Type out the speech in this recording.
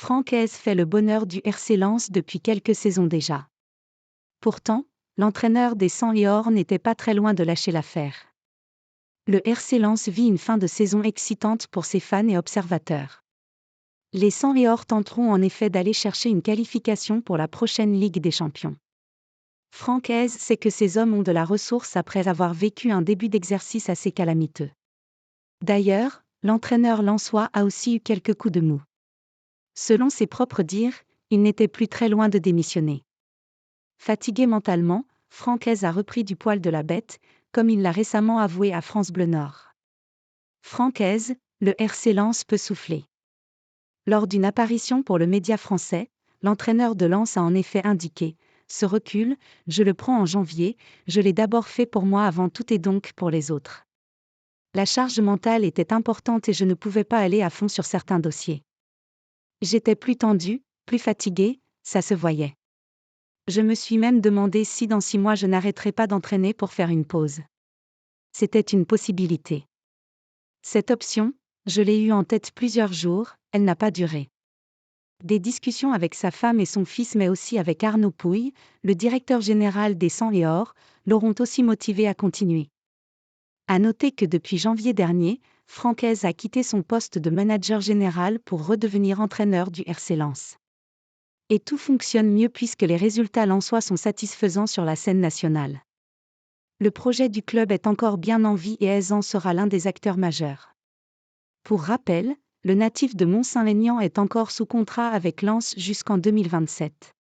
Francaise fait le bonheur du RC Lens depuis quelques saisons déjà. Pourtant, l'entraîneur des Sang et Or n'était pas très loin de lâcher l'affaire. Le RC Lens vit une fin de saison excitante pour ses fans et observateurs. Les Sang et Or tenteront en effet d'aller chercher une qualification pour la prochaine Ligue des Champions. Francaise sait que ces hommes ont de la ressource après avoir vécu un début d'exercice assez calamiteux. D'ailleurs, l'entraîneur lensois a aussi eu quelques coups de mou. Selon ses propres dires, il n'était plus très loin de démissionner. Fatigué mentalement, Francaise a repris du poil de la bête, comme il l'a récemment avoué à France Bleu Nord. Francaise, le RC Lens peut souffler. Lors d'une apparition pour le média français, l'entraîneur de Lens a en effet indiqué « Ce recul, je le prends en janvier, je l'ai d'abord fait pour moi avant tout et donc pour les autres. La charge mentale était importante et je ne pouvais pas aller à fond sur certains dossiers. J'étais plus tendu, plus fatigué, ça se voyait. Je me suis même demandé si dans 6 mois je n'arrêterais pas d'entraîner pour faire une pause. C'était une possibilité. Cette option, je l'ai eue en tête plusieurs jours, elle n'a pas duré. Des discussions avec sa femme et son fils mais aussi avec Arnaud Pouille, le directeur général des Sang et Or, l'auront aussi motivé à continuer. À noter que depuis janvier dernier, Francaise a quitté son poste de manager général pour redevenir entraîneur du RC Lens. Et tout fonctionne mieux puisque les résultats lensois sont satisfaisants sur la scène nationale. Le projet du club est encore bien en vie et Aise en sera l'un des acteurs majeurs. Pour rappel, le natif de Mont-Saint-Aignan est encore sous contrat avec Lens jusqu'en 2027.